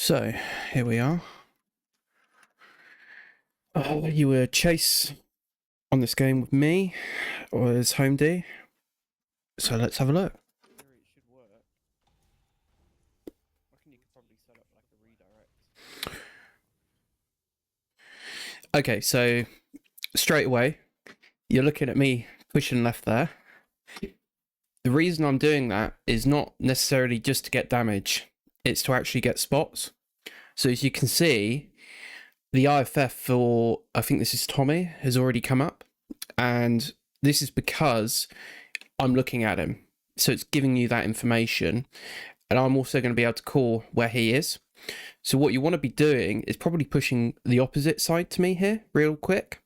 So, here we are. You were Chase on this game with me, or as Home D. So let's have a look. It should work. I reckon you could probably set up like a redirect. Okay, so straight away, you're looking at me pushing left there. The reason I'm doing that is not necessarily just to get damage, it's to actually get spots. So as you can see, the IFF for, I think this is Tommy, has already come up. And this is because I'm looking at him. So it's giving you that information. And I'm also going to be able to call where he is. So what you want to be doing is probably pushing the opposite side to me here real quick.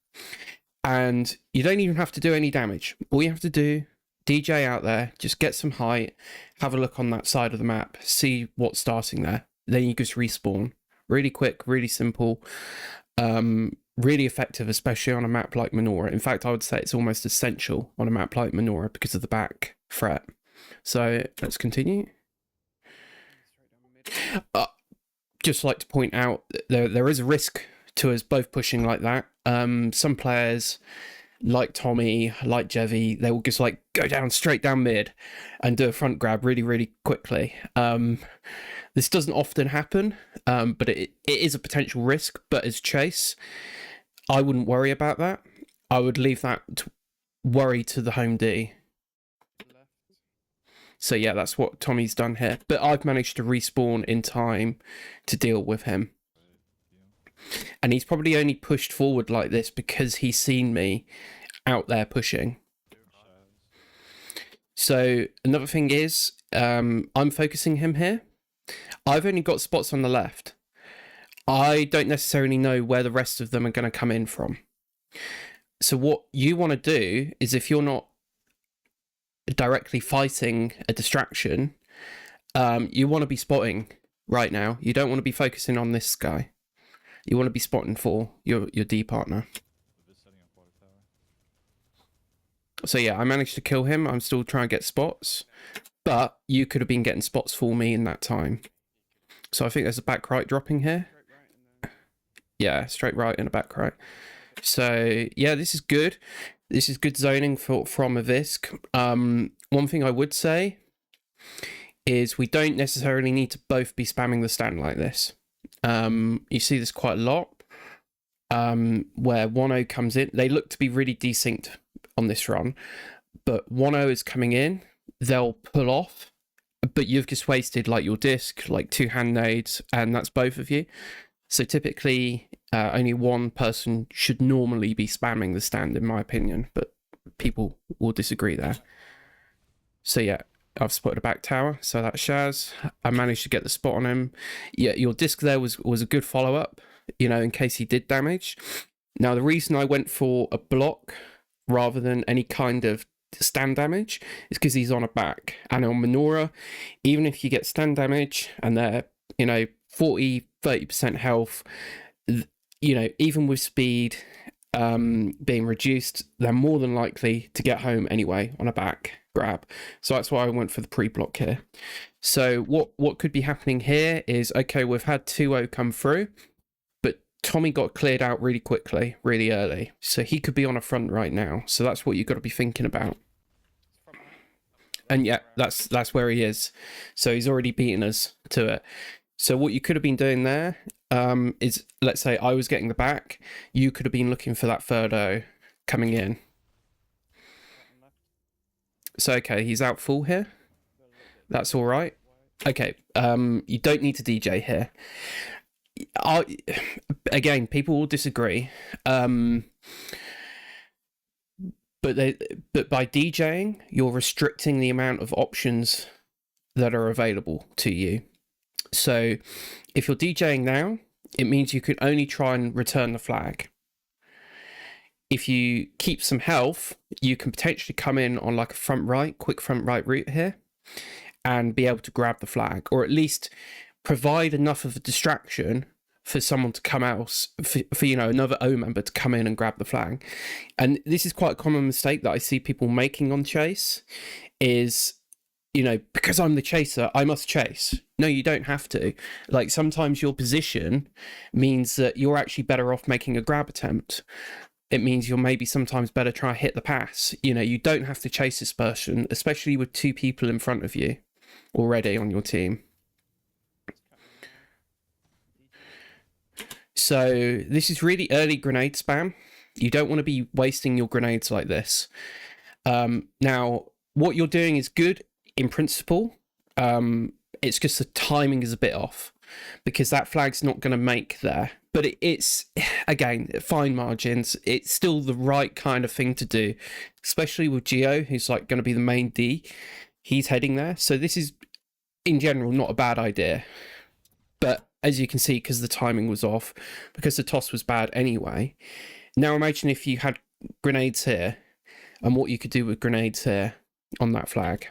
And you don't even have to do any damage. All you have to do, DJ out there, just get some height, have a look on that side of the map, see what's starting there. Then you just respawn. Really quick, really simple, really effective, especially on a map like Minora. In fact, I would say it's almost essential on a map like Minora because of the back threat. So let's continue. Just like to point out, there is a risk to us both pushing like that. Some players, like Tommy, like Jevy, they will just like go down straight down mid and do a front grab really, really quickly. This doesn't often happen, but it is a potential risk. But as Chase, I wouldn't worry about that. I would leave that worry to the Home D. So yeah, that's what Tommy's done here. But I've managed to respawn in time to deal with him. And he's probably only pushed forward like this because he's seen me out there pushing. So another thing is, I'm focusing him here. I've only got spots on the left. I don't necessarily know where the rest of them are going to come in from. So what you want to do is, if you're not directly fighting a distraction, you want to be spotting right now. You don't want to be focusing on this guy. You want to be spotting for your D partner. So yeah, I managed to kill him. I'm still trying to get spots, but you could have been getting spots for me in that time. So I think there's a back right dropping here. Yeah, straight right and a back right. So yeah, this is good. This is good zoning from a Visk. One thing I would say is we don't necessarily need to both be spamming the stand like this. You see this quite a lot, where 1-0 comes in. They look to be really desynced on this run, but 1-0 is coming in, they'll pull off, but you've just wasted like your disc, like 2 hand nades, and that's both of you. So typically only one person should normally be spamming the stand, in my opinion, but people will disagree there. So yeah, I've spotted a back tower, so that's Shaz. I managed to get the spot on him. Yeah, your disc there was a good follow-up, you know, in case he did damage. Now, the reason I went for a block rather than any kind of stand damage is because he's on a back. And on Minora, even if you get stand damage and they're, you know, 40-30% health, you know, even with speed being reduced, they're more than likely to get home anyway on a back grab. So that's why I went for the pre-block here. So what could be happening here is, okay, we've had 2-0 come through, but Tommy got cleared out really quickly, really early. So he could be on a front right now. So that's what you've got to be thinking about. And yeah, that's where he is. So he's already beaten us to it. So what you could have been doing there is, let's say I was getting the back, you could have been looking for that third O coming in. So, okay, he's out full here. That's all right. Okay, you don't need to DJ here. Again, people will disagree. But by DJing, you're restricting the amount of options that are available to you. So if you're DJing now, it means you can only try and return the flag. If you keep some health, you can potentially come in on like a quick front right route here and be able to grab the flag, or at least provide enough of a distraction for someone to come out, for you know, another O member to come in and grab the flag. And this is quite a common mistake that I see people making on Chase is, you know, because I'm the chaser, I must chase. No, you don't have to. Like, sometimes your position means that you're actually better off making a grab attempt. It means you're maybe sometimes better try to hit the pass. You know, you don't have to chase dispersion, especially with 2 people in front of you already on your team. So this is really early grenade spam. You don't want to be wasting your grenades like this. Now, what you're doing is good in principle. It's just the timing is a bit off because that flag's not going to make there. But it's, again, fine margins. It's still the right kind of thing to do, especially with Geo, who's like going to be the main D. He's heading there. So this is, in general, not a bad idea. But as you can see, because the timing was off, because the toss was bad anyway. Now imagine if you had grenades here and what you could do with grenades here on that flag.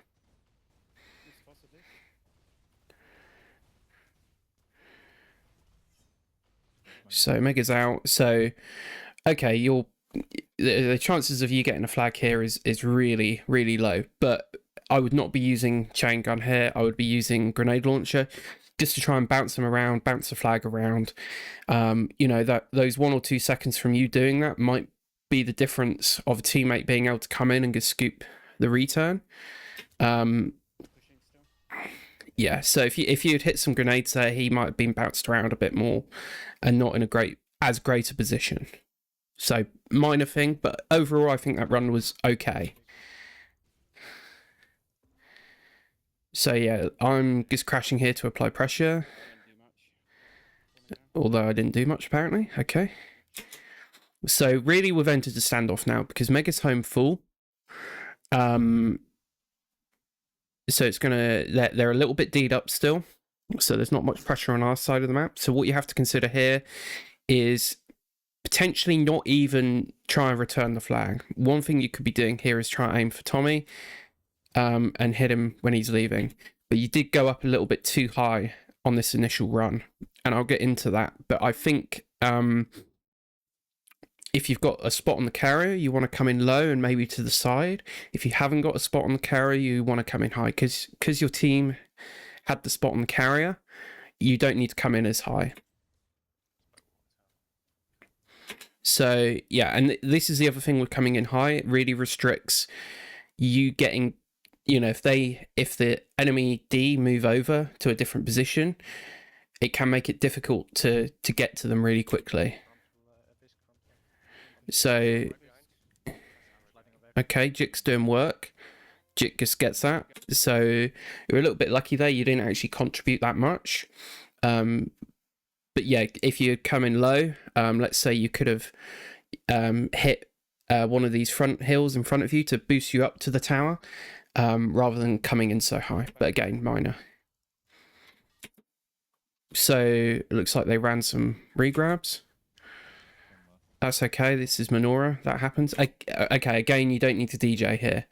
So Mega's out. So, okay, the chances of you getting a flag here is really, really low. But I would not be using chain gun here. I would be using grenade launcher just to try and bounce them around, bounce the flag around. You know, that those 1 or 2 seconds from you doing that might be the difference of a teammate being able to come in and just scoop the return. Yeah, so if you'd hit some grenades there, he might have been bounced around a bit more and not in as great a position. So minor thing, but overall I think that run was okay. So yeah, I'm just crashing here to apply pressure. Although I didn't do much apparently. Okay. So really we've entered the standoff now because Mega's home full. So it's gonna, they're a little bit D'd up still. So there's not much pressure on our side of the map. So what you have to consider here is potentially not even try and return the flag. One thing you could be doing here is try and aim for Tommy and hit him when he's leaving. But you did go up a little bit too high on this initial run. And I'll get into that. But I think if you've got a spot on the carrier, you want to come in low and maybe to the side. If you haven't got a spot on the carrier, you want to come in high. Because your team had the spot on the carrier, you don't need to come in as high. So, yeah, and this is the other thing with coming in high. It really restricts you getting, you know, if the enemy D move over to a different position, it can make it difficult to get to them really quickly. So, okay, Jik's doing work. Jik just gets that. So you're a little bit lucky there. You didn't actually contribute that much. But yeah, if you come in low, let's say you could have hit one of these front hills in front of you to boost you up to the tower, rather than coming in so high. But again, minor. So it looks like they ran some regrabs. That's okay. This is Minora. That happens. Okay, again, you don't need to DJ here.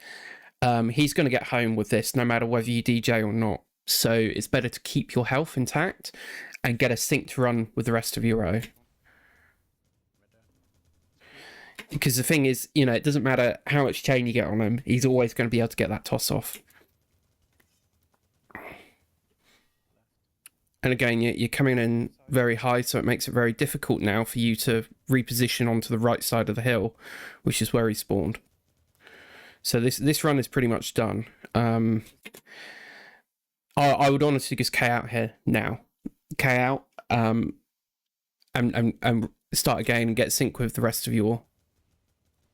He's going to get home with this no matter whether you DJ or not. So it's better to keep your health intact and get a synced run with the rest of your row. Because the thing is, you know, it doesn't matter how much chain you get on him. He's always going to be able to get that toss off. And again, you're coming in very high, so it makes it very difficult now for you to reposition onto the right side of the hill, which is where he spawned. So this run is pretty much done. I would honestly just K out here now. K out and start again and get sync with the rest of your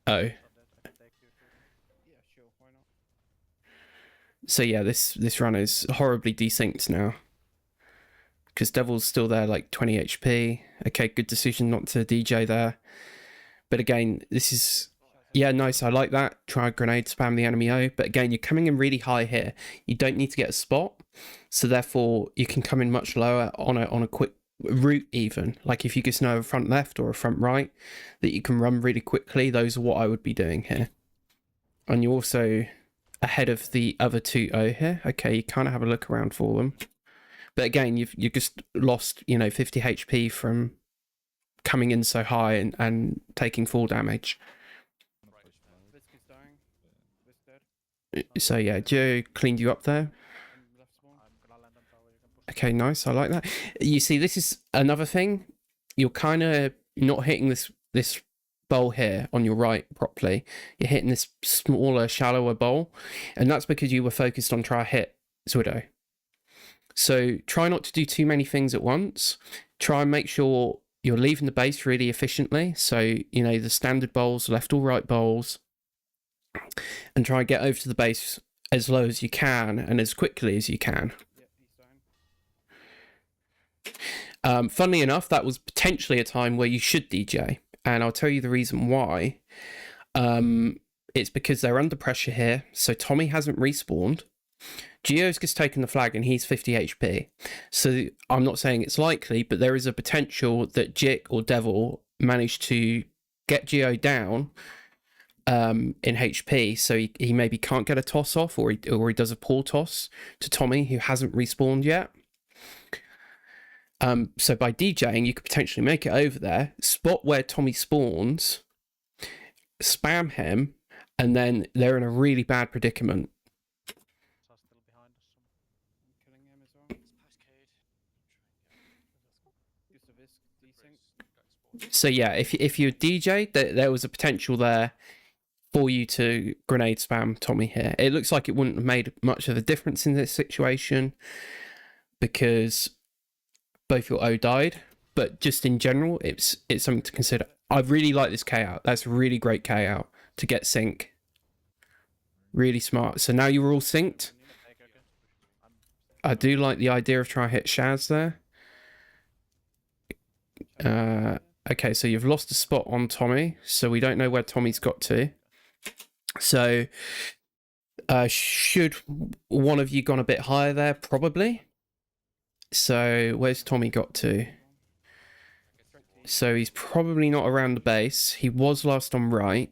O. Yeah, sure, why not? So yeah, this run is horribly desynced now. Because Devil's still there, like 20 HP. Okay, good decision not to DJ there. But again, this is... Yeah, nice, I like that. Try grenade spam the enemy O. But again, you're coming in really high here. You don't need to get a spot. So therefore, you can come in much lower on a quick route even. Like if you just know a front left or a front right that you can run really quickly, those are what I would be doing here. And you're also ahead of the other 2 O here. Okay, you kind of have a look around for them. But again, you've just lost, you know, 50 HP from coming in so high and taking full damage. Visk is dying. Visk dead. So yeah, Joe cleaned you up there. Left spawn. Okay, nice. I like that. You see, this is another thing. You're kind of not hitting this bowl here on your right properly. You're hitting this smaller, shallower bowl, and that's because you were focused on trying to hit Widow. So try not to do too many things at once. Try and make sure you're leaving the base really efficiently. So, you know, the standard bowls, left or right bowls, and try and get over to the base as low as you can and as quickly as you can. Yep, he's down. Funnily enough, that was potentially a time where you should DJ, and I'll tell you the reason why. It's because they're under pressure here, so Tommy hasn't respawned. Geo's just taken the flag and he's 50 HP. So I'm not saying it's likely, but there is a potential that Jik or Devil managed to get Geo down in HP, so he maybe can't get a toss off, or he does a poor toss to Tommy, who hasn't respawned yet. So by DJing, you could potentially make it over there, spot where Tommy spawns, spam him, and then they're in a really bad predicament. Still behind us. I'm killing him as well. Use of his desync. So yeah, if you DJ, there was a potential there for you to grenade spam Tommy here. It looks like it wouldn't have made much of a difference in this situation because both your O died, but just in general, it's something to consider. I really like this K out. That's a really great K out to get sync. Really smart. So now you're all synced. I do like the idea of trying to hit Shaz there. Okay, so you've lost a spot on Tommy, so we don't know where Tommy's got to. So should one of you gone a bit higher there? Probably. So where's Tommy got to? So he's probably not around the base. He was last on right.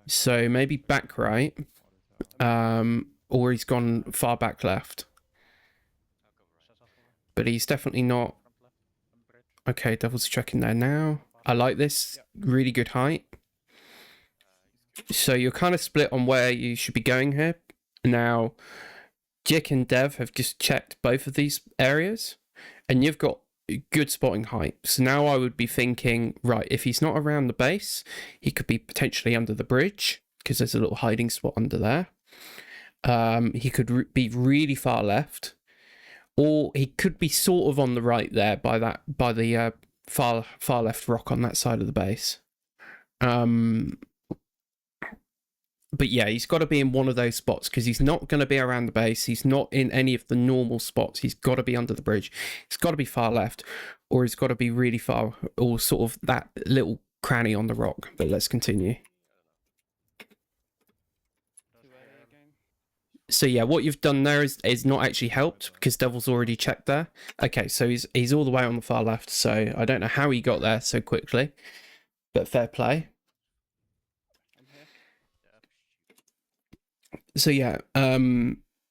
So maybe back right. Or he's gone far back left. But he's definitely not. Okay, Devil's checking there now. I like this. Really good height. So you're kind of split on where you should be going here. Now, Jik and Dev have just checked both of these areas, and you've got good spotting height. So now I would be thinking, right, if he's not around the base, he could be potentially under the bridge, because there's a little hiding spot under there. He could be really far left, or he could be sort of on the right there by the far left rock on that side of the base. But yeah, he's got to be in one of those spots because he's not going to be around the base. He's not in any of the normal spots. He's got to be under the bridge. He's got to be far left, or he's got to be really far, or sort of that little cranny on the rock. But let's continue. So yeah, what you've done there is not actually helped because Devil's already checked there. Okay, so he's all the way on the far left. So I don't know how he got there so quickly, but fair play. So yeah,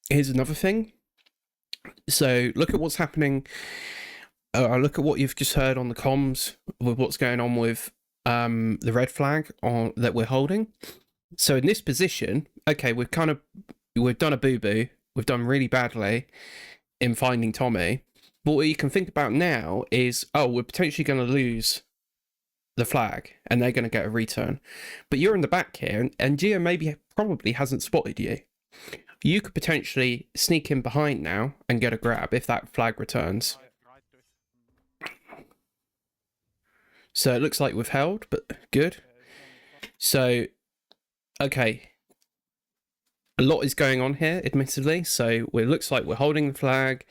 here's another thing. So look at what's happening. Look at what you've just heard on the comms with what's going on with the red flag that we're holding. So in this position, okay, we've done a boo-boo. We've done really badly in finding Tommy. But what you can think about now is, oh, we're potentially going to lose the flag and they're going to get a return. But you're in the back here and Geo probably hasn't spotted you. You could potentially sneak in behind now and get a grab if that flag returns. So it looks like we've held, but good. So, okay. A lot is going on here, admittedly. So it looks like we're holding the flag.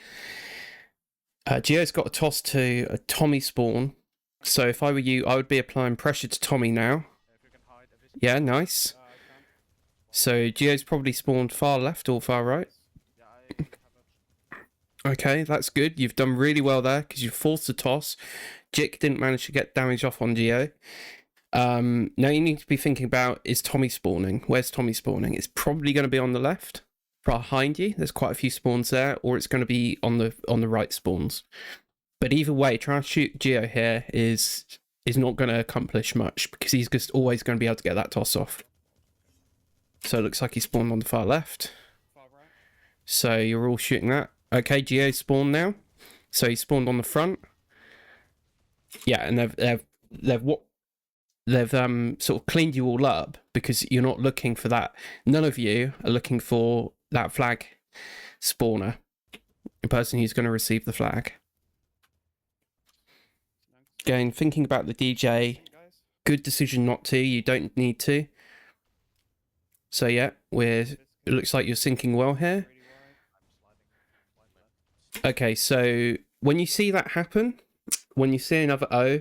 Geo's got a toss to a Tommy spawn. So if I were you, I would be applying pressure to Tommy now. Yeah, nice. So Geo's probably spawned far left or far right. Okay, that's good. You've done really well there because you forced the toss. Jik didn't manage to get damage off on Geo. Now you need to be thinking about, is Tommy spawning? Where's Tommy spawning? It's probably going to be on the left, behind you. There's quite a few spawns there, or it's going to be on the right spawns. But either way, trying to shoot Geo here is not going to accomplish much because he's just always going to be able to get that toss off. So it looks like he spawned on the far left. So you're all shooting that. Okay, Geo spawned now. So he spawned on the front. Yeah, and they've sort of cleaned you all up because you're not looking for that. None of you are looking for that flag spawner, the person who's going to receive the flag. Again, thinking about the DJ, good decision not to. You don't need to. So yeah, it looks like you're syncing well here. Okay, so when you see that happen, when you see another O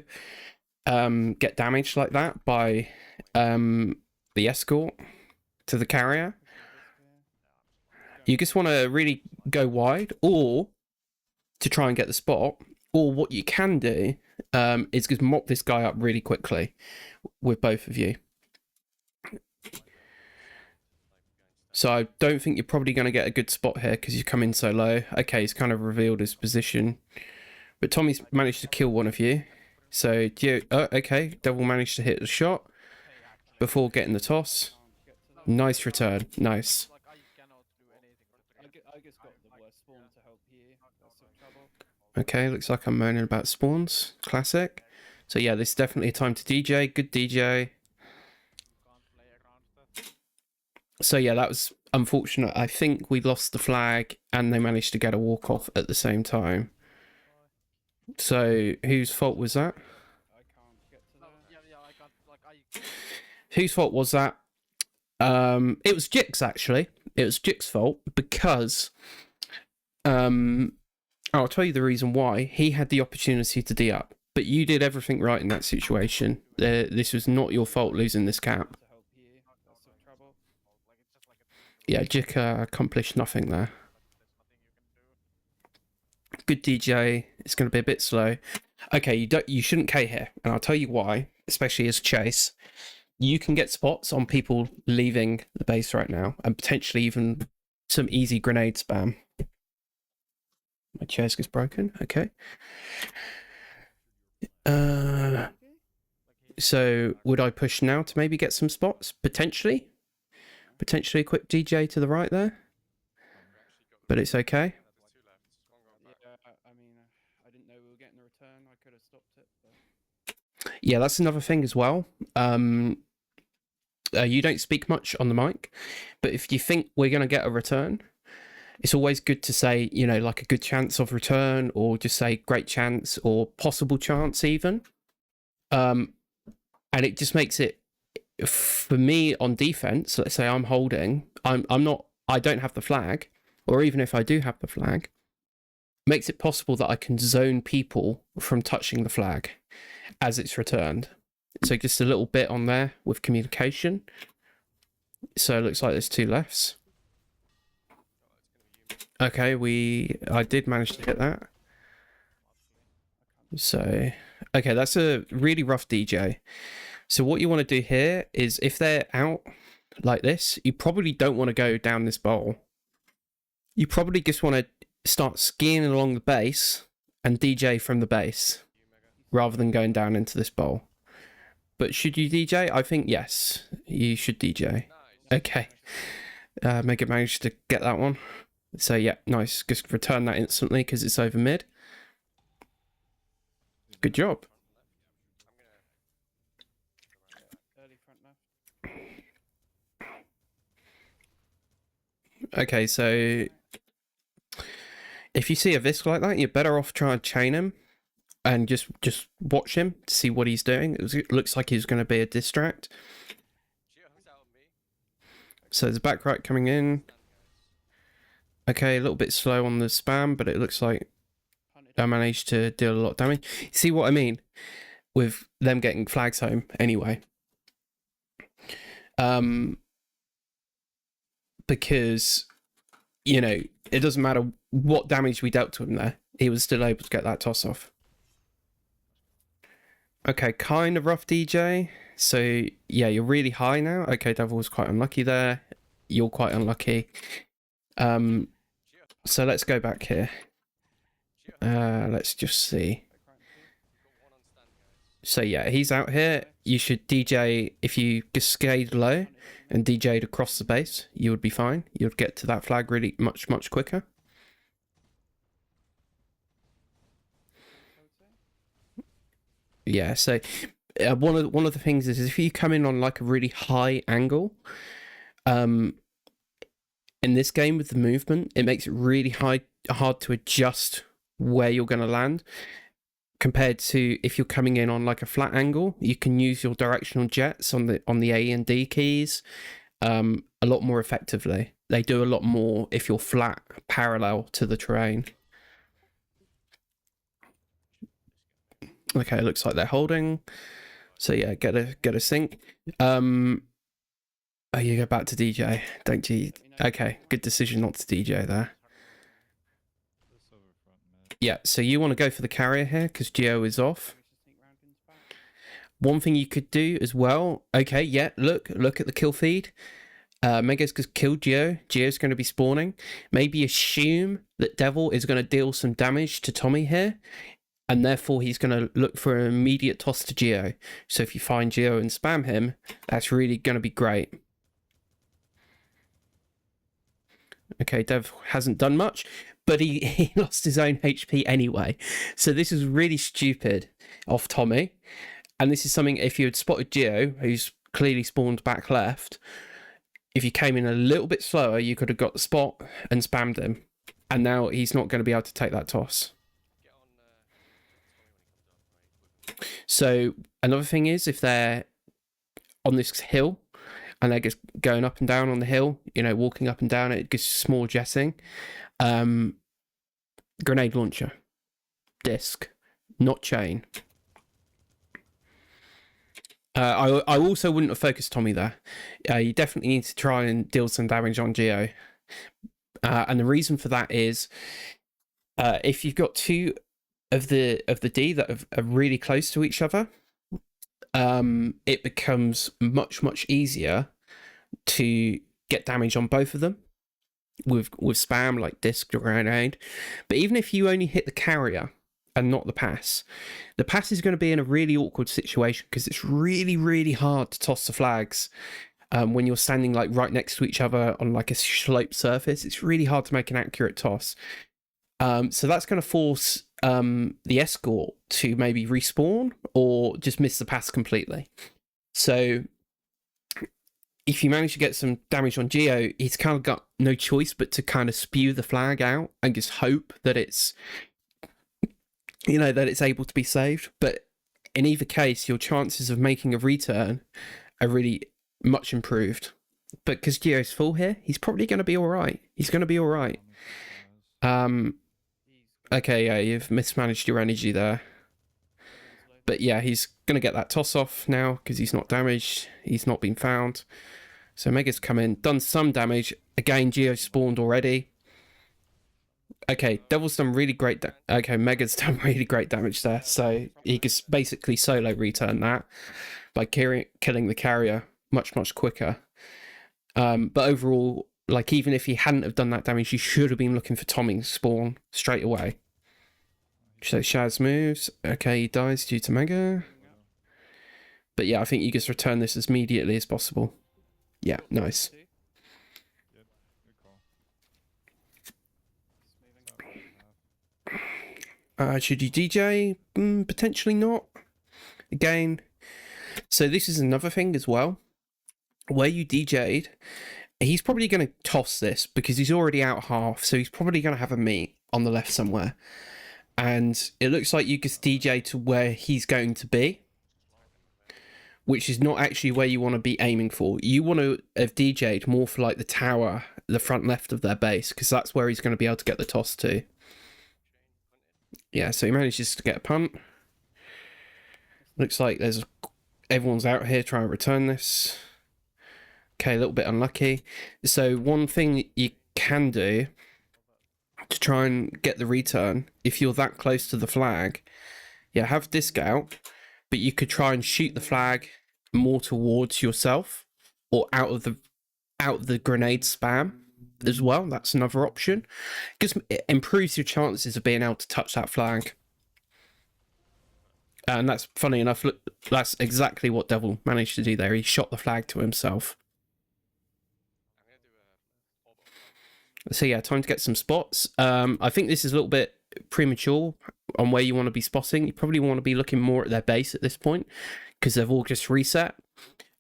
get damaged like that by the escort to the carrier, you just want to really go wide, or to try and get the spot, or what you can do is just mop this guy up really quickly with both of you. So I don't think you're probably going to get a good spot here because you come in so low. Okay, he's kind of revealed his position. But Tommy's managed to kill one of you. So, okay, Devil managed to hit the shot before getting the toss. Nice return, nice. I just got the worst spawn to help here. That's some trouble. Okay, looks like I'm moaning about spawns. Classic. So yeah, this is definitely a time to DJ. Good DJ. So yeah, that was unfortunate. I think we lost the flag and they managed to get a walk off at the same time. So whose fault was that? I can't get to that. Whose fault was that? It was Jix actually. It was Jix's fault because I'll tell you the reason why. He had the opportunity to D up, but you did everything right in that situation. This was not your fault losing this cap. To help here. That's some trouble. Yeah, Jik accomplished nothing there. Good DJ. It's going to be a bit slow. Okay, you shouldn't K here, and I'll tell you why. Especially as Chase, you can get spots on people leaving the base right now, and potentially even some easy grenade spam. My chair's just broken. Okay. So would I push now to maybe get some spots? Potentially a quick DJ to the right there, but it's okay. Yeah, I mean, I didn't know we were getting a return. I could have stopped it. But... Yeah, that's another thing as well. You don't speak much on the mic, but if you think we're going to get a return, it's always good to say, you know, like a good chance of return, or just say great chance or possible chance even. And it just makes it, for me on defense, let's say I'm holding, I don't have the flag, or even if I do have the flag, makes it possible that I can zone people from touching the flag as it's returned. So just a little bit on there with communication. So it looks like there's two lefts. Okay, I did manage to get that. So, okay, that's a really rough DJ. So what you want to do here is, if they're out like this, you probably don't want to go down this bowl. You probably just want to start skiing along the base and DJ from the base, rather than going down into this bowl. But should you DJ? I think yes, you should DJ. Okay. Mega managed to get that one. So yeah, nice. Just return that instantly because it's over mid. Good job. Early front left. Okay, so if you see a Visk like that, you're better off trying to chain him and just watch him to see what he's doing. It looks like he's going to be a distract. So there's a back right coming in. Okay, a little bit slow on the spam, but it looks like I managed to deal a lot of damage. See what I mean? With them getting flags home anyway. Because, you know, it doesn't matter what damage we dealt to him there. He was still able to get that toss off. Okay, kind of rough DJ. So, yeah, you're really high now. Okay, Devil was quite unlucky there. You're quite unlucky. So let's go back here. Let's just see. So yeah, he's out here. You should DJ, if you cascade low and DJ'd across the base, you would be fine. You'd get to that flag really much quicker. Yeah, so one of the things is if you come in on like a really high angle, in this game with the movement, it makes it really hard to adjust where you're going to land. Compared to if you're coming in on like a flat angle, you can use your directional jets on the A and D keys a lot more effectively. They do a lot more if you're flat parallel to the terrain. Okay, it looks like they're holding. So yeah, get a sync. Oh, you go back to DJ, don't you? Okay, good decision not to DJ there. Yeah, so you want to go for the carrier here because Geo is off. One thing you could do as well. Okay, yeah, look at the kill feed. Mega's just killed Geo. Geo's going to be spawning. Maybe assume that Devil is going to deal some damage to Tommy here, and therefore he's going to look for an immediate toss to Geo. So if you find Geo and spam him, that's really going to be great. Okay, Dev hasn't done much, but he lost his own HP anyway. So this is really stupid off Tommy. And this is something, if you had spotted Geo, who's clearly spawned back left, if you came in a little bit slower, you could have got the spot and spammed him. And now he's not going to be able to take that toss. So another thing is, if they're on this hill and they're just going up and down on the hill, you know, walking up and down it, gives small jetting. Grenade launcher. Disc. Not chain. I also wouldn't have focused Tommy there. You definitely need to try and deal some damage on Geo. And the reason for that is if you've got two of the D that are really close to each other, it becomes much easier to get damage on both of them with spam like disc or grenade. But even if you only hit the carrier and not the pass is going to be in a really awkward situation because it's really hard to toss the flags when you're standing like right next to each other on like a sloped surface. It's really hard to make an accurate toss. So that's going to force the escort to maybe respawn or just miss the pass completely. So if you manage to get some damage on Geo, he's kind of got no choice but to kind of spew the flag out and just hope that it's, you know, that it's able to be saved. But in either case, your chances of making a return are really much improved. But because Geo's full here, he's probably going to be all right. He's going to be all right. Okay, yeah, you've mismanaged your energy there. But yeah, he's going to get that toss off now because he's not damaged. He's not been found. So Mega's come in, done some damage. Again, Geo spawned already. Okay, Devil's done really great. Okay, Mega's done really great damage there. So he can basically solo return that by killing the carrier much quicker. But overall, like even if he hadn't have done that damage, he should have been looking for Tommy's spawn straight away. So Shaz moves. Okay, he dies due to Mega. But yeah, I think you just return this as immediately as possible. Yeah, nice. Should you DJ? Potentially not. Again. So this is another thing as well. Where you DJ'd, he's probably going to toss this because he's already out half. So he's probably going to have a meet on the left somewhere. And it looks like you just DJ to where he's going to be, which is not actually where you want to be aiming for. You want to have DJ'd more for like the tower, the front left of their base, because that's where he's going to be able to get the toss to. Yeah, so he manages to get a punt. Looks like everyone's out here trying to return this. Okay, a little bit unlucky. So one thing you can do to try and get the return, if you're that close to the flag, yeah, have disc out, but you could try and shoot the flag more towards yourself or out of the grenade spam as well. That's another option. Because it improves your chances of being able to touch that flag. And that's funny enough, look, that's exactly what Devil managed to do there. He shot the flag to himself. So yeah, time to get some spots. I think this is a little bit premature. on where you want to be spotting. You probably want to be looking more at their base at this point because they've all just reset.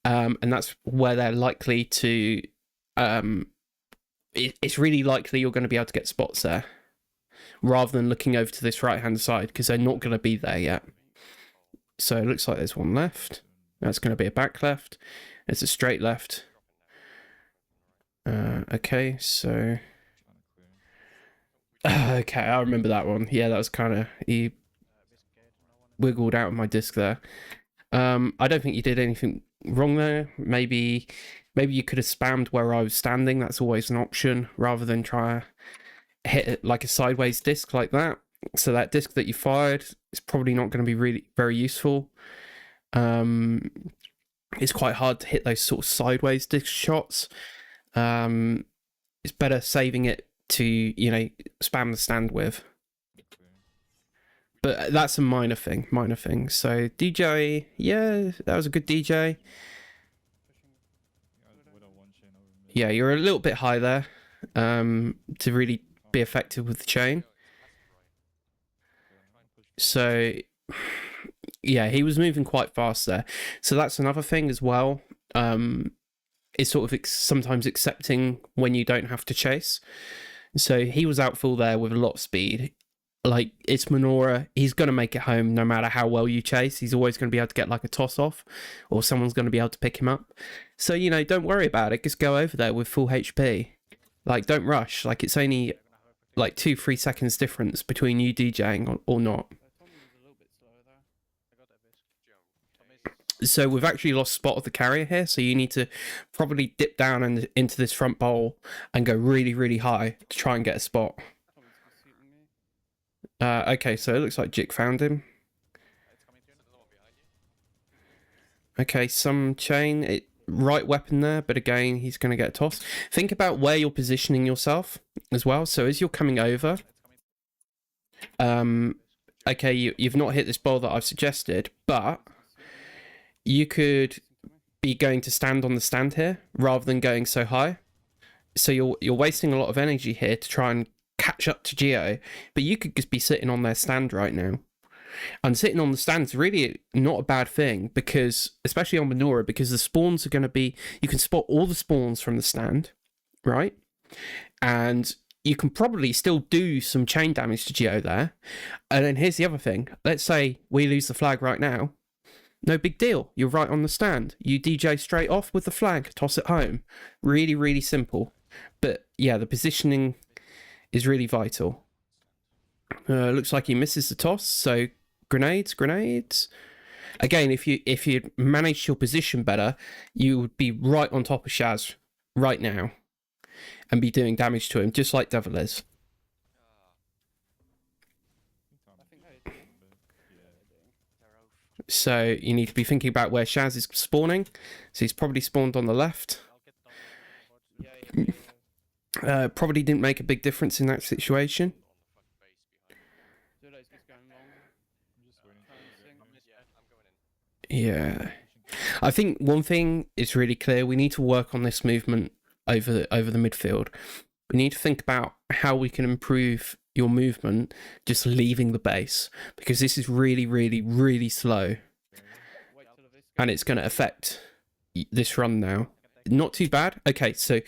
And that's where they're likely to... it's really likely you're going to be able to get spots there rather than looking over to this right-hand side because they're not going to be there yet. So it looks like there's one left. That's going to be a back left. It's a straight left. Okay, so... okay, I remember that one. Yeah, that was kind of... He wiggled out of my disc there. I don't think you did anything wrong there. Maybe you could have spammed where I was standing. That's always an option, rather than try to hit it like a sideways disc like that. So that disc that you fired is probably not going to be really very useful. It's quite hard to hit those sort of sideways disc shots. It's better saving it to, you know, spam the stand with. But that's a minor thing. So DJ, yeah, that was a good DJ. Yeah, you're a little bit high there to really be effective with the chain. So, yeah, he was moving quite fast there. So that's another thing as well. Is sort of sometimes accepting when you don't have to chase. So he was out full there with a lot of speed. Like, it's Minora. He's going to make it home no matter how well you chase. He's always going to be able to get like a toss off, or someone's going to be able to pick him up. So, you know, don't worry about it. Just go over there with full HP. Like, don't rush. Like, it's only like 2-3 seconds difference between you DJing or not. So we've actually lost spot of the carrier here, so you need to probably dip down and into this front bowl and go really, really high to try and get a spot. Okay, so it looks like Jik found him. Okay, some chain, right weapon there, but again, he's going to get a toss. Think about where you're positioning yourself as well. So as you're coming over, okay, you've not hit this bowl that I've suggested, but you could be going to stand on the stand here rather than going so high. So you're wasting a lot of energy here to try and catch up to Geo, but you could just be sitting on their stand right now. And sitting on the stand is really not a bad thing, because especially on Minora, because the spawns are going to be, you can spot all the spawns from the stand, right? And you can probably still do some chain damage to Geo there. And then here's the other thing. Let's say we lose the flag right now. No big deal. You're right on the stand. You DJ straight off with the flag, toss it home. Really, really simple. But yeah, the positioning is really vital. Looks like he misses the toss. So grenades. Again, if you managed your position better, you would be right on top of Shaz right now and be doing damage to him, just like Devil is. So you need to be thinking about where Shaz is spawning. So he's probably spawned on the left. Probably didn't make a big difference in that situation. Yeah. I think one thing is really clear. We need to work on this movement over the midfield. We need to think about how we can improve your movement just leaving the base, because this is really, really, really slow. And it's going to affect this run now. Not too bad. Okay, so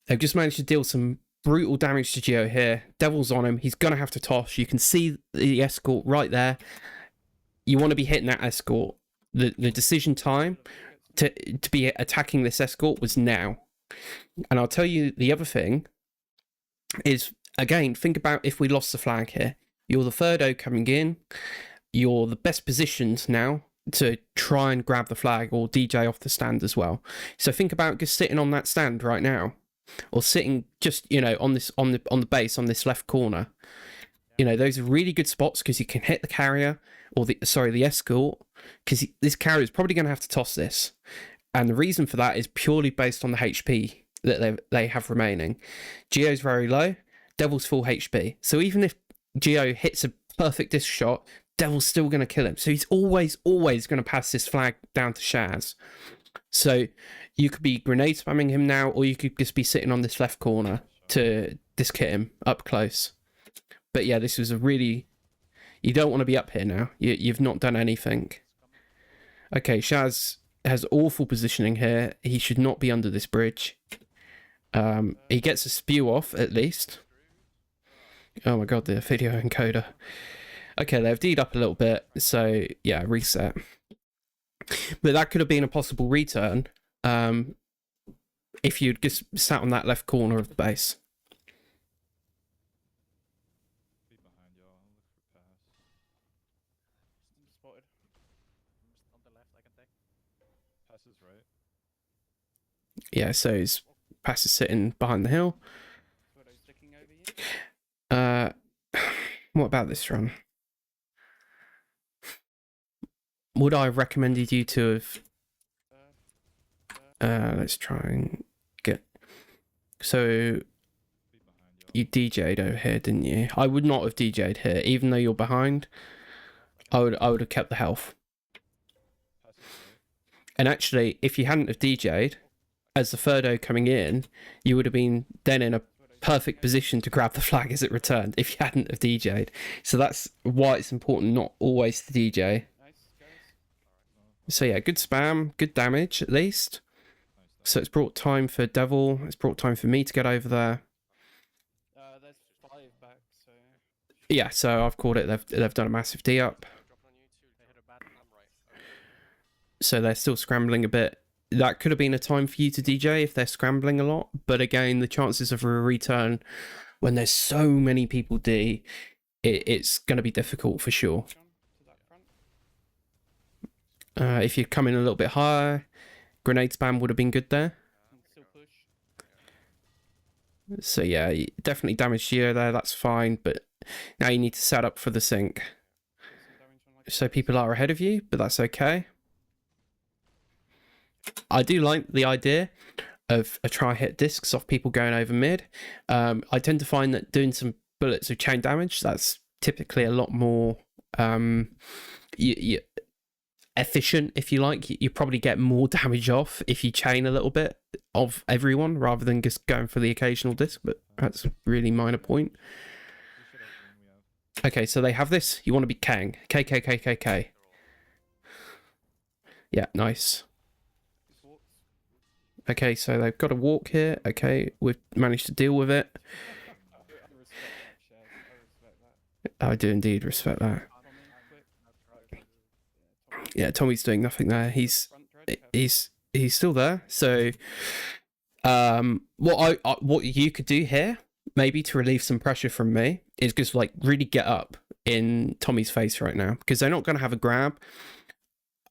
they've just managed to deal some brutal damage to Geo here. Devil's on him. He's going to have to toss. You can see the escort right there. You want to be hitting that escort. The decision time to be attacking this escort was now. And I'll tell you the other thing is, again, think about if we lost the flag here. You're the third O coming in. You're the best positioned now to try and grab the flag or DJ off the stand as well. So think about just sitting on that stand right now, or sitting just, you know, on the base on this left corner. You know, those are really good spots because you can hit the carrier or the escort, because this carrier is probably going to have to toss this. And the reason for that is purely based on the HP that they have remaining. Geo's very low, Devil's full HP. So even if Geo hits a perfect disc shot, Devil's still going to kill him. So he's always going to pass this flag down to Shaz. So you could be grenade spamming him now, or you could just be sitting on this left corner to disc hit him up close. But yeah, this was a really... You don't want to be up here now. You've not done anything. Okay, Shaz has awful positioning here. He should not be under this bridge. He gets a spew off, at least. Oh my god, the video encoder. Okay, they've D'd up a little bit, so yeah, reset. But that could have been a possible return if you'd just sat on that left corner of the base. Spotted. On the left, I can take. Passes right. Yeah, so his pass is sitting behind the hill. Photo's sticking over you. What about this run? Would I have recommended you to have... let's try and get... So, you DJ'd over here, didn't you? I would not have DJ'd here. Even though you're behind, I would have kept the health. And actually, if you hadn't have DJ'd, as the Furdo coming in, you would have been then in a perfect position to grab the flag as it returned if you hadn't have DJ'd. So that's why it's important not always to DJ. So yeah, good spam, good damage at least. So it's brought time for Devil. It's brought time for me to get over there. There's 5 back, so... Yeah, so I've called it. They've done a massive D up. So they're still scrambling a bit. That could have been a time for you to DJ if they're scrambling a lot. But again, the chances of a return when there's so many people D, it's going to be difficult for sure. If you come in a little bit higher, grenade spam would have been good there. So yeah, definitely damage Geo there, that's fine, but now you need to set up for the sync. So people are ahead of you, but that's okay. I do like the idea of a try-hit discs off people going over mid. I tend to find that doing some bullets of chain damage, that's typically a lot more efficient, if you like. You probably get more damage off if you chain a little bit of everyone rather than just going for the occasional disc, but that's a really minor point. Okay, so they have this. You want to be Kang. K. Yeah, nice. Okay, so they've got a walk here. Okay, we've managed to deal with it. I do indeed respect that. Yeah, Tommy's doing nothing there. He's still there. So, what you could do here, maybe to relieve some pressure from me, is just like really get up in Tommy's face right now, because they're not going to have a grab,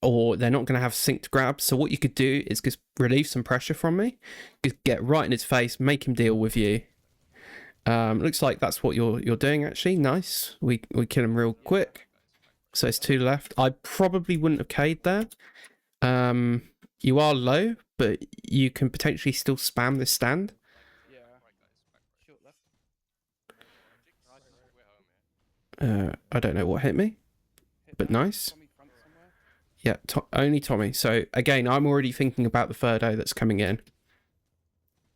or they're not going to have synced grab. So what you could do is just relieve some pressure from me, just get right in his face, make him deal with you. Looks like that's what you're doing actually. Nice. We kill him real quick. So it's 2 left. I probably wouldn't have K'd there. You are low, but you can potentially still spam this stand. Yeah. Short left. I don't know what hit me, but nice. Yeah, only Tommy. So again, I'm already thinking about the Furdo that's coming in.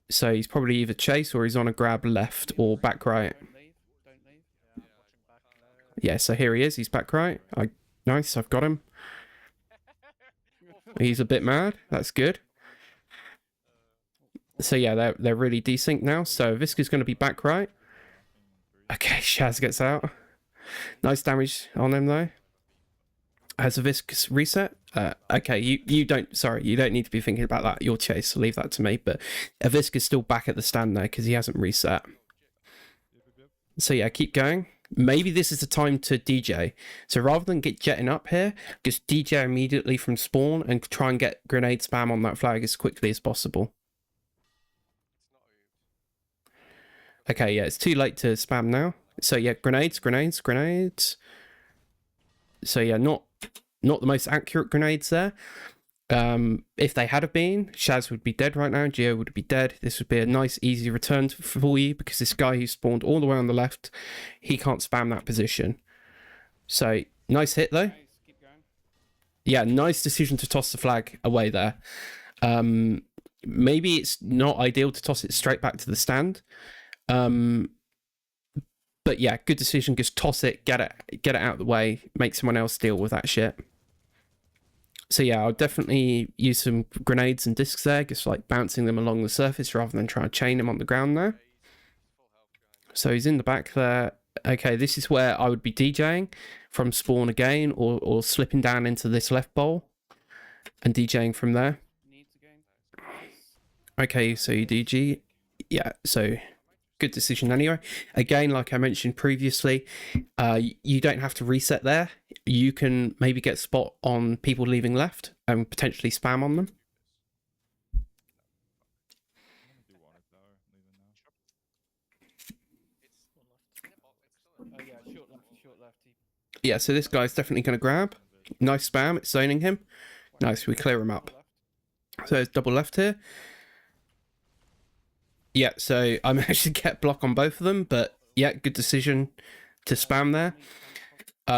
So he's probably either chase or he's on a grab left or back right. Don't leave. Yeah, so here he is. He's back right. Nice, I've got him. He's a bit mad. That's good. So yeah, they're really desynced now. So Visca's going to be back right. Okay, Shaz gets out. Nice damage on him though. Has a Viscus reset? Okay, you don't need to be thinking about that. Your chase, so leave that to me. But Avisk is still back at the stand there because he hasn't reset. So yeah, keep going. Maybe this is the time to DJ. So rather than get jetting up here, just DJ immediately from spawn and try and get grenade spam on that flag as quickly as possible. Okay, yeah, it's too late to spam now. So yeah, grenades. So yeah, not the most accurate grenades there. If they had been, Shaz would be dead right now. Geo would be dead. This would be a nice, easy return for you because this guy who spawned all the way on the left, he can't spam that position. So nice hit though. Yeah, nice decision to toss the flag away there. Maybe it's not ideal to toss it straight back to the stand. But yeah, good decision. Just toss it, get it out of the way, make someone else deal with that shit. So yeah, I'll definitely use some grenades and discs there, just like bouncing them along the surface rather than trying to chain him on the ground there. So he's in the back there. Okay, this is where I would be DJing from spawn again, or slipping down into this left bowl and DJing from there. Okay, so you DG. Yeah, so good decision anyway. Again, like I mentioned previously, you don't have to reset there. You can maybe get spot on people leaving left and potentially spam on them. Yeah, so this guy's definitely going to grab. Nice spam, it's zoning him. Nice, we clear him up. So it's double left here. Yeah, so I managed to get block on both of them, but yeah, good decision to spam there.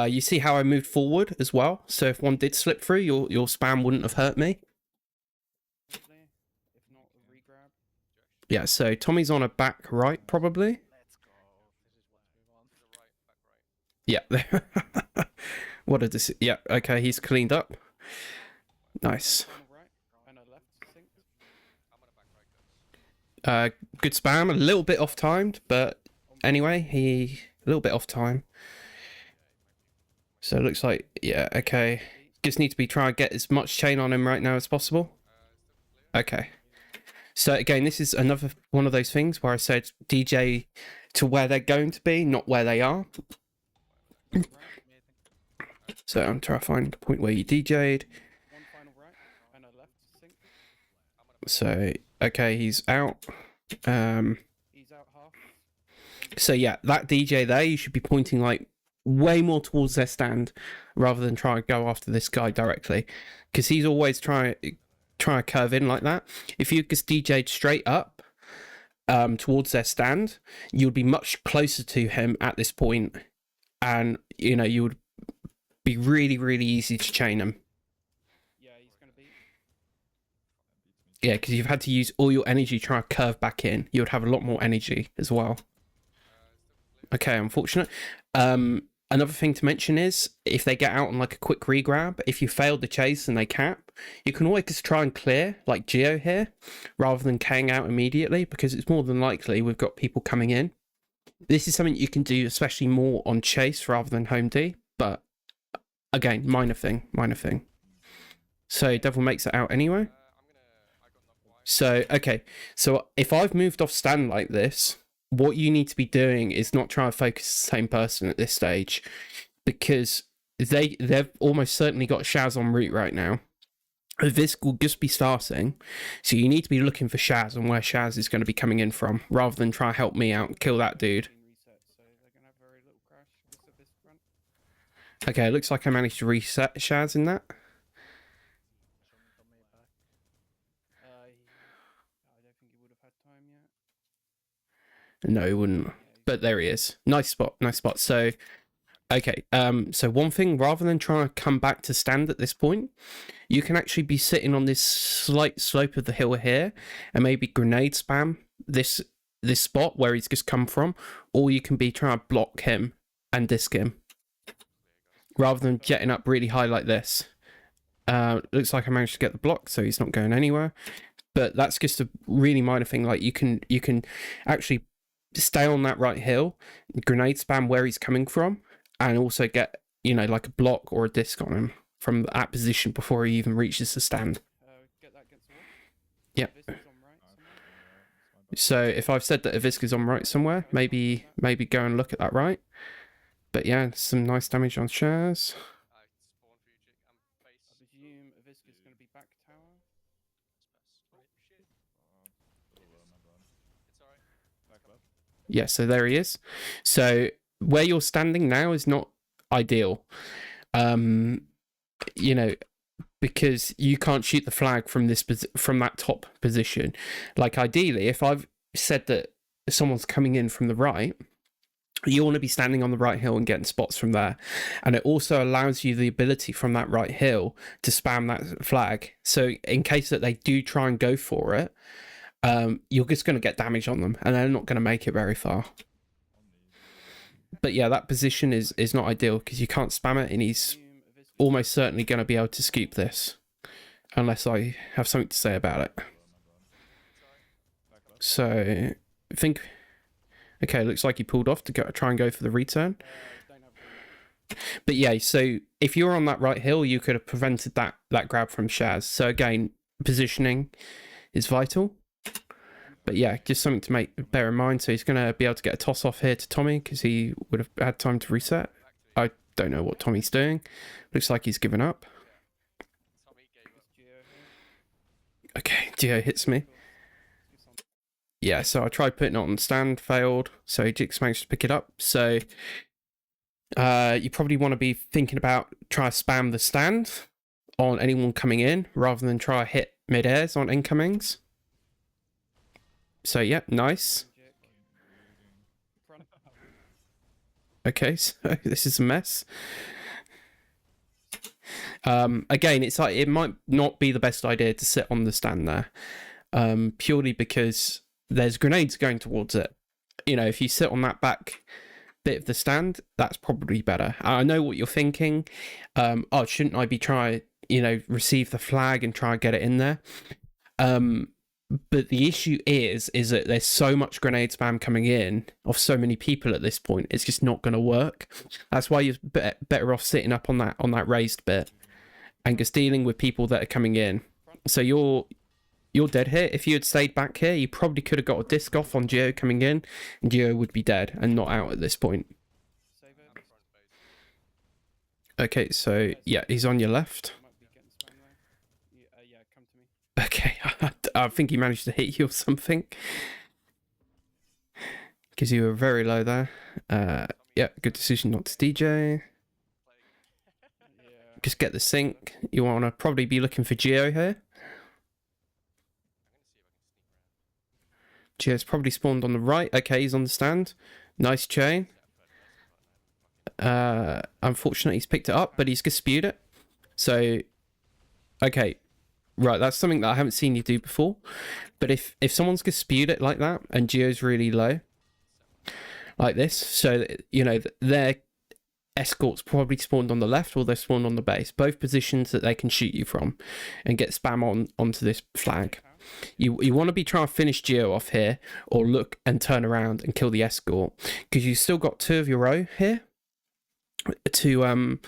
You see how I moved forward as well? So if one did slip through, your spam wouldn't have hurt me. Yeah, so Tommy's on a back right, probably. Yeah. What a decision. Yeah, okay, he's cleaned up. Nice. Good spam, a little bit off-timed, but anyway, a little bit off-time. So it looks like, yeah, okay. Just need to be trying to get as much chain on him right now as possible. Okay. So again, this is another one of those things where I said DJ to where they're going to be, not where they are. So I'm trying to find the point where you DJ'd. So, okay, he's out. So yeah, that DJ there, you should be pointing like way more towards their stand rather than try to go after this guy directly, because he's always trying to curve in like that. If you just DJ'd straight up towards their stand, you would be much closer to him at this point, and you know, you would be really, really easy to chain him. Yeah, because you've had to use all your energy trying to curve back in. You would have a lot more energy as well. Okay, unfortunate. Another thing to mention is, if they get out on like a quick regrab, if you failed the chase and they cap, you can always just try and clear, like Geo here, rather than K'ing out immediately, because it's more than likely we've got people coming in. This is something you can do especially more on chase rather than home D, but again, minor thing. So Devil makes it out anyway. So, okay, so if I've moved off stand like this, what you need to be doing is not trying to focus the same person at this stage, because they've almost certainly got Shaz en route right now. This will just be starting, so you need to be looking for Shaz and where Shaz is going to be coming in from, rather than try to help me out and kill that dude. Okay, it looks like I managed to reset Shaz in that. No, he wouldn't. But there he is. Nice spot. So, okay. So one thing, rather than trying to come back to stand at this point, you can actually be sitting on this slight slope of the hill here and maybe grenade spam this spot where he's just come from, or you can be trying to block him and disc him rather than jetting up really high like this. Looks like I managed to get the block, so he's not going anywhere. But that's just a really minor thing. Like you can actually stay on that right hill, grenade spam where he's coming from, and also get, you know, like a block or a disc on him from that position before he even reaches the stand. Yeah. So if I've said that Aviska's on right somewhere, maybe go and look at that right. But yeah, some nice damage on Shaz. Yeah, so there he is. So where you're standing now is not ideal. You know, because you can't shoot the flag from that top position. Like ideally, if I've said that someone's coming in from the right, you want to be standing on the right hill and getting spots from there. And it also allows you the ability from that right hill to spam that flag. So in case that they do try and go for it, you're just going to get damage on them and they're not going to make it very far. But yeah, that position is not ideal because you can't spam it, and he's almost certainly going to be able to scoop this unless I have something to say about it. So I think, okay, looks like he pulled off to try and go for the return. But yeah, so if you were on that right hill, you could have prevented that grab from Shaz. So again, positioning is vital. But yeah, just something to bear in mind. So he's going to be able to get a toss off here to Tommy because he would have had time to reset. I don't know what Tommy's doing. Looks like he's given up. Okay, Geo hits me. Yeah, so I tried putting it on stand, failed. So Jix managed to pick it up. So you probably want to be thinking about try to spam the stand on anyone coming in rather than try to hit mid-airs on incomings. So yeah, nice. Okay, so this is a mess. Again, it's like it might not be the best idea to sit on the stand there, purely because there's grenades going towards it. You know, if you sit on that back bit of the stand, that's probably better. I know what you're thinking. Oh, shouldn't I be trying, receive the flag and try and get it in there? But the issue is that there's so much grenade spam coming in of so many people at this point. It's just not going to work. That's why you're better off sitting up on that raised bit and just dealing with people that are coming in. So you're dead here. If you had stayed back here, you probably could have got a disc off on Geo coming in, and Geo would be dead and not out at this point. Okay, so yeah, he's on your left. Okay, I think he managed to hit you or something. Because you were very low there. Yeah, good decision not to DJ. Just get the sync. You want to probably be looking for Geo here. Geo's probably spawned on the right. Okay, he's on the stand. Nice chain. Unfortunately, he's picked it up, but he's disputed it. So, okay. Right, that's something that I haven't seen you do before. But if someone's disputed it like that, and Geo's really low, like this, so, their escorts probably spawned on the left or they're spawned on the base. Both positions that they can shoot you from and get spam onto this flag. You want to be trying to finish Geo off here or look and turn around and kill the escort because you still got 2 of your row here to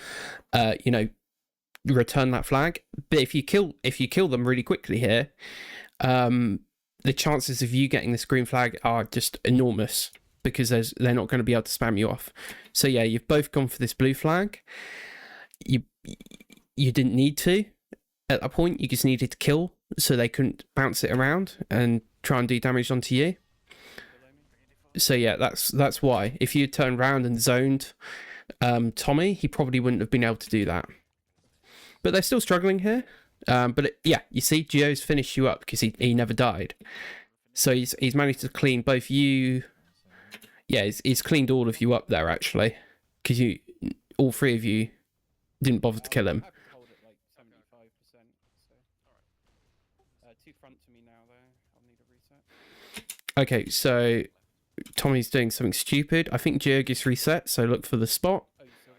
return that flag. But if you kill them really quickly here, the chances of you getting this green flag are just enormous because they're not going to be able to spam you off. So yeah, you've both gone for this blue flag. You didn't need to at that point. You just needed to kill so they couldn't bounce it around and try and do damage onto you. So yeah, that's why. If you had turned around and zoned Tommy, he probably wouldn't have been able to do that. But they're still struggling here. Yeah, you see, Geo's finished you up because he never died. So he's managed to clean both you. Yeah, he's cleaned all of you up there actually, because all 3 of you didn't bother to kill him. Hold it like 75%. So, 2 front to me now there. I'll need a reset. Okay, so Tommy's doing something stupid. I think Geo gets reset, so look for the spot. Oh, you still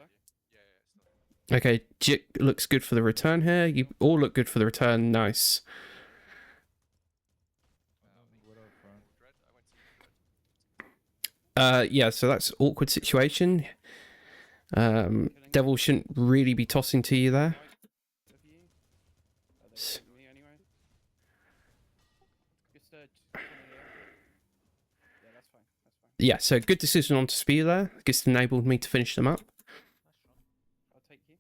there? Okay, Jik looks good for the return here. You all look good for the return. Nice. Yeah, so that's awkward situation. Devil shouldn't really be tossing to you there. Yeah, so good decision on to speed there. Just enabled me to finish them up. I'll take you.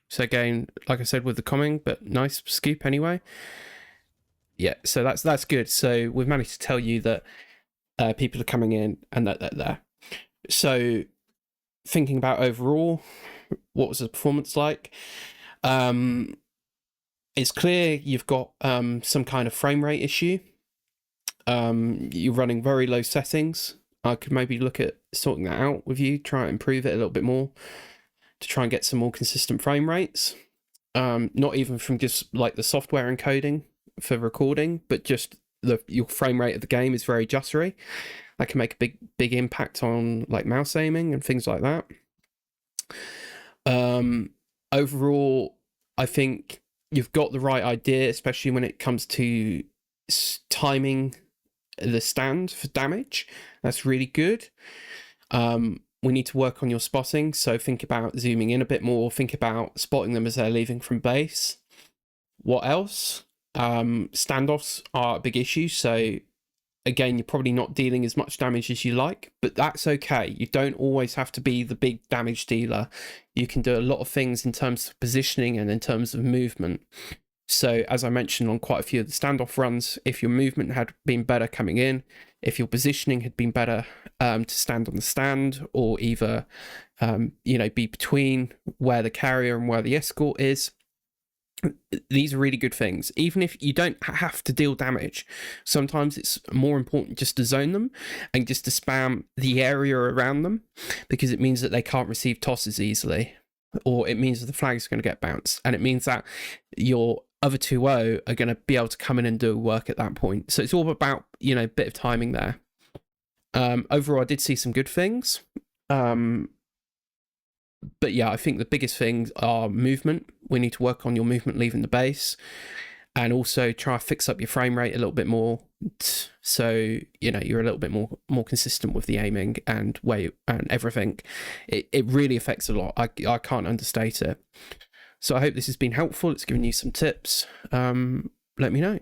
So again, like I said with the coming, but nice scoop anyway. Yeah, so that's good. So we've managed to tell you that people are coming in and that they're there. So thinking about overall, what was the performance like? It's clear you've got some kind of frame rate issue. You're running very low settings. I could maybe look at sorting that out with you, try and improve it a little bit more to try and get some more consistent frame rates. Not even from just like the software encoding for recording, but just your frame rate of the game is very jittery. That can make a big impact on like mouse aiming and things like that. Overall, I think you've got the right idea, especially when it comes to timing the stand for damage. That's really good. We need to work on your spotting, so think about zooming in a bit more, think about spotting them as they're leaving from base. What else? Standoffs are a big issue, so again, you're probably not dealing as much damage as you like, but that's okay. You don't always have to be the big damage dealer. You can do a lot of things in terms of positioning and in terms of movement. So as I mentioned on quite a few of the standoff runs, if your movement had been better coming in, if your positioning had been better to stand on the stand, or either be between where the carrier and where the escort is, these are really good things. Even if you don't have to deal damage, sometimes it's more important just to zone them and just to spam the area around them, because it means that they can't receive tosses easily, or it means that the flags are going to get bounced, and it means that your other 2-0 are going to be able to come in and do work at that point. So it's all about, a bit of timing there. Overall, I did see some good things. But yeah, I think the biggest things are movement. We need to work on your movement leaving the base, and also try to fix up your frame rate a little bit more, so you're a little bit more consistent with the aiming and and everything. It really affects a lot. I can't understate it. So I hope this has been helpful. It's given you some tips. Let me know.